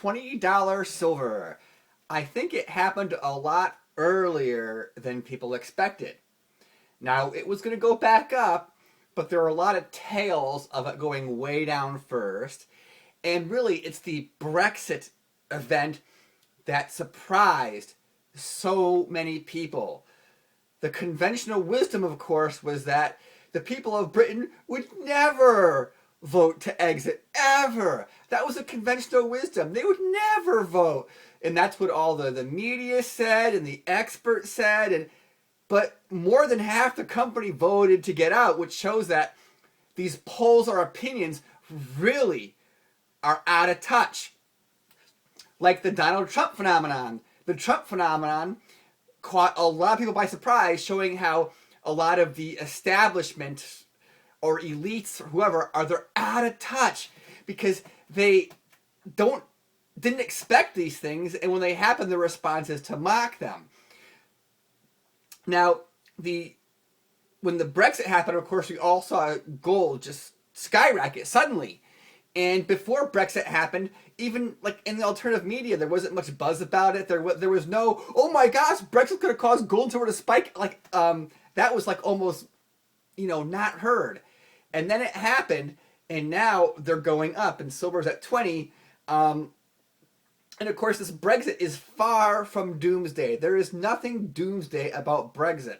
$20 silver. I think it happened a lot earlier than people expected. Now, it was going to go back up, but there are a lot of tales of it going way down first. And really, it's the Brexit event that surprised so many people. The conventional wisdom, of course, was that the people of Britain would never vote to exit, ever. That was a conventional wisdom. They would never vote. And that's what all the media said and the experts said. But more than half the company voted to get out, which shows that these polls or opinions really are out of touch. Like the Donald Trump phenomenon. The Trump phenomenon caught a lot of people by surprise, showing how a lot of the establishment or elites or whoever they're out of touch because they didn't expect these things, and when they happen, the response is to mock them. Now, when the Brexit happened, of course, we all saw gold just skyrocket suddenly. And before Brexit happened, even like in the alternative media, there wasn't much buzz about it. There was no, oh my gosh, Brexit's going to cause gold and silver to spike. That was like almost, not heard. And then it happened, and now they're going up, and silver's at 20. And of course, this Brexit is far from doomsday. There is nothing doomsday about Brexit.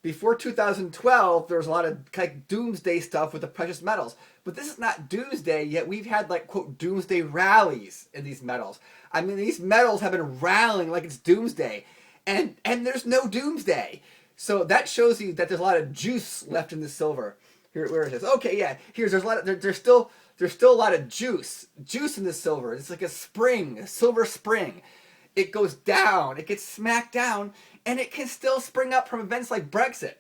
Before 2012, there was a lot of doomsday stuff with the precious metals. But this is not doomsday, yet we've had quote, doomsday rallies in these metals. I mean, these metals have been rallying like it's doomsday. And there's no doomsday. So that shows you that there's a lot of juice left in the silver. Here, where it says, okay, yeah, there's still a lot of juice in the silver. It's like a silver spring. It goes down, it gets smacked down, and it can still spring up from events like Brexit.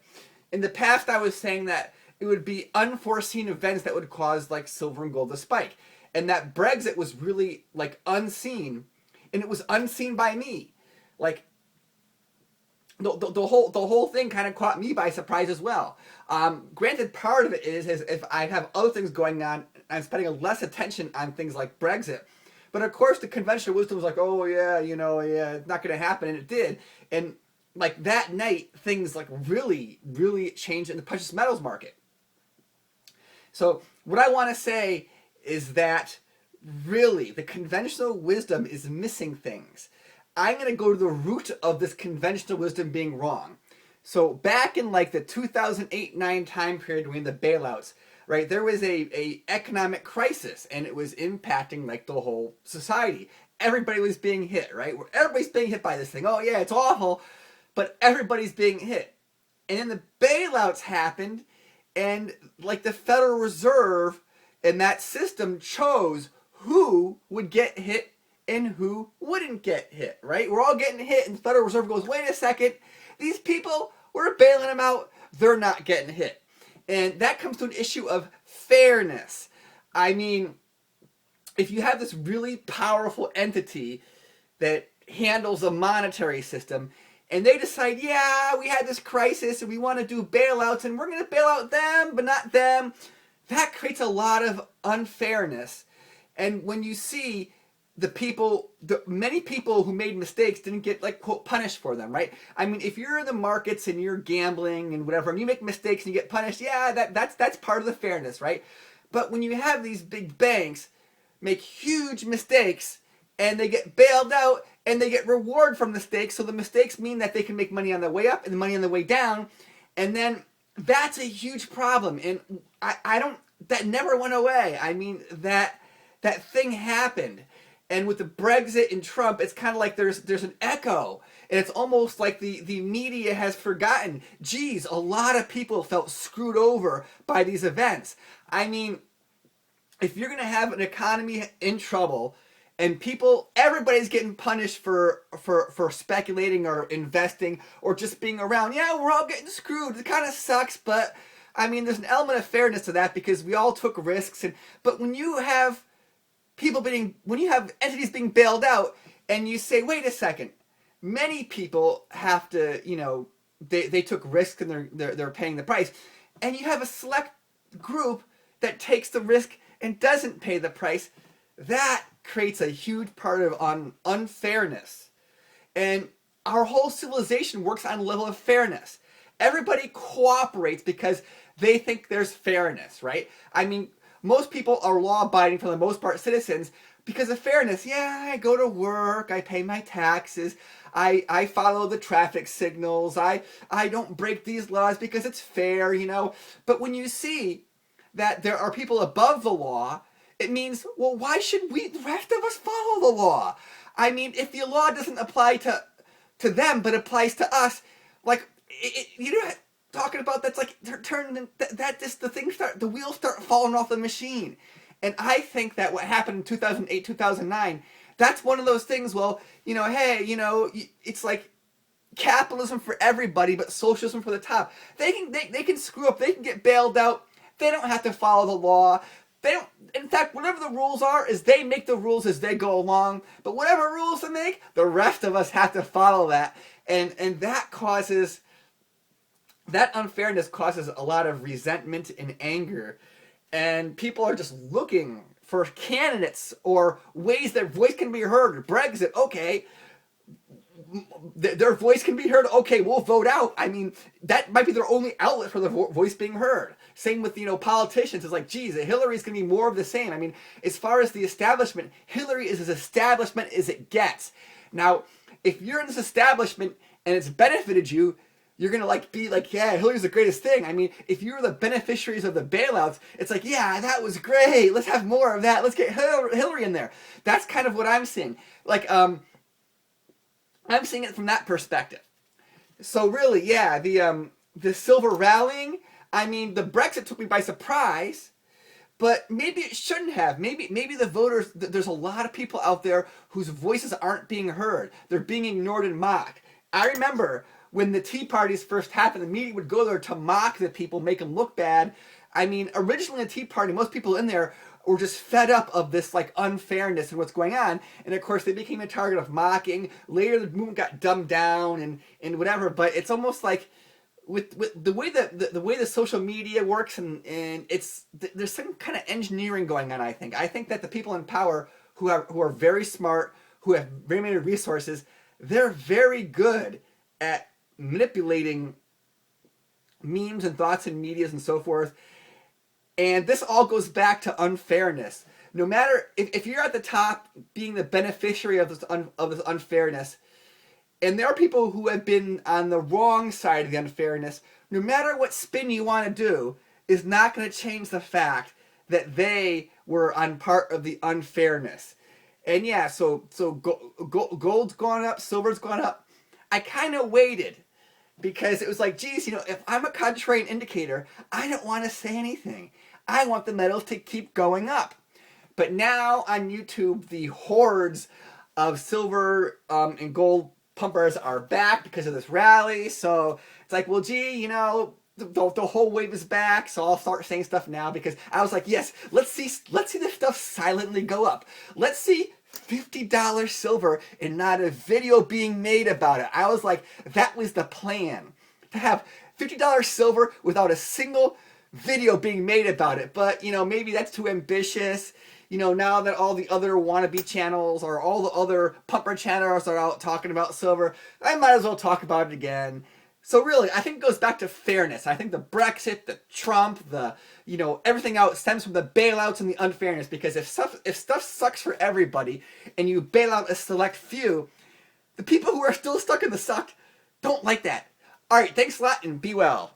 In the past, I was saying that it would be unforeseen events that would cause silver and gold to spike, and that Brexit was really unseen, and it was unseen by me. The whole thing kind of caught me by surprise as well. Granted, part of it is if I have other things going on, I'm spending less attention on things like Brexit. But of course, the conventional wisdom was like, oh yeah, it's not going to happen, and it did. And that night, things really, really changed in the precious metals market. So what I want to say is that really the conventional wisdom is missing things. I'm going to go to the root of this conventional wisdom being wrong. So back in the 2008-9 time period during the bailouts, right, there was a economic crisis, and it was impacting the whole society. Everybody was being hit, right? Everybody's being hit by this thing. Oh yeah, it's awful, but everybody's being hit. And then the bailouts happened, and the Federal Reserve and that system chose who would get hit and who wouldn't get hit, right? We're all getting hit, and the Federal Reserve goes, wait a second, these people, we're bailing them out, they're not getting hit. And that comes to an issue of fairness. I mean, if you have this really powerful entity that handles a monetary system, and they decide, yeah, we had this crisis, and we want to do bailouts, and we're going to bail out them, but not them, that creates a lot of unfairness. And when you see many people who made mistakes didn't get quote punished for them, right? I mean, if you're in the markets and you're gambling and whatever, and you make mistakes and you get punished, yeah, that's part of the fairness, right? But when you have these big banks make huge mistakes and they get bailed out and they get reward from mistakes, so the mistakes mean that they can make money on the way up and money on the way down, and then that's a huge problem. And that never went away. I mean, that thing happened. And with the Brexit and Trump, it's kind of like there's an echo. And it's almost like the media has forgotten, geez, a lot of people felt screwed over by these events. I mean, if you're going to have an economy in trouble and everybody's getting punished for speculating or investing or just being around, yeah, we're all getting screwed. It kind of sucks, but I mean, there's an element of fairness to that because we all took risks. But when you have entities being bailed out, and you say, wait a second, many people have to, they took risks and they're paying the price, and you have a select group that takes the risk and doesn't pay the price, that creates a huge part of unfairness. And our whole civilization works on a level of fairness. Everybody cooperates because they think there's fairness, right? I mean, most people are law-abiding for the most part citizens because of fairness. Yeah, I go to work, I pay my taxes, I follow the traffic signals, I don't break these laws because it's fair, you know. But when you see that there are people above the law, it means, well, why should the rest of us follow the law? I mean, if the law doesn't apply to them but applies to us, like, you know, talking about that's like turning that just the wheels start falling off the machine. And I think that what happened in 2008, 2009, that's one of those things. Well, you know, hey, you know, it's like capitalism for everybody, but socialism for the top. They can screw up. They can get bailed out. They don't have to follow the law. They don't. In fact, whatever the rules are, is they make the rules as they go along. But whatever rules they make, the rest of us have to follow that, and that unfairness causes a lot of resentment and anger, and people are just looking for candidates or ways their voice can be heard. Brexit, okay, their voice can be heard. Okay, we'll vote out. I mean, that might be their only outlet for their voice being heard. Same with, you know, politicians. It's like, geez, Hillary's going to be more of the same. I mean, as far as the establishment, Hillary is as establishment as it gets. Now, if you're in this establishment and it's benefited you, you're going to be like, yeah, Hillary's the greatest thing. I mean, if you're the beneficiaries of the bailouts, it's like, yeah, that was great. Let's have more of that. Let's get Hillary in there. That's kind of what I'm seeing. Like, I'm seeing it from that perspective. So really, yeah, the silver rallying, I mean, the Brexit took me by surprise, but maybe it shouldn't have. Maybe the voters, there's a lot of people out there whose voices aren't being heard. They're being ignored and mocked. I remember when the Tea Parties first happened, the media would go there to mock the people, make them look bad. I mean, originally the Tea Party, most people in there were just fed up of this like unfairness and what's going on, and of course they became a target of mocking. Later the movement got dumbed down and whatever, but it's almost like with the way that the way the social media works, and it's there's some kind of engineering going on. I think that the people in power who are very smart, who have very many resources, they're very good at manipulating memes and thoughts and medias and so forth. And this all goes back to unfairness. No matter if you're at the top being the beneficiary of this unfairness, and there are people who have been on the wrong side of the unfairness, no matter what spin you want to do, is not going to change the fact that they were on part of the unfairness. And yeah, so gold's gone up, silver's gone up. I kind of waited because it was like, geez, you know, if I'm a contrarian indicator, I don't want to say anything. I want the metals to keep going up. But now on YouTube, the hordes of silver and gold pumpers are back because of this rally. So it's like, well, gee, you know, the whole wave is back. So I'll start saying stuff now because I was like, yes, let's see this stuff silently go up. Let's see $50 silver and not a video being made about it. I was like, that was the plan, to have $50 silver without a single video being made about it. But, you know, maybe that's too ambitious. You know, now that all the other wannabe channels or all the other pumper channels are out talking about silver, I might as well talk about it again. So really, I think it goes back to fairness. I think the Brexit, the Trump, the, you know, everything out stems from the bailouts and the unfairness. Because if stuff sucks for everybody and you bail out a select few, the people who are still stuck in the suck don't like that. All right, thanks a lot and be well.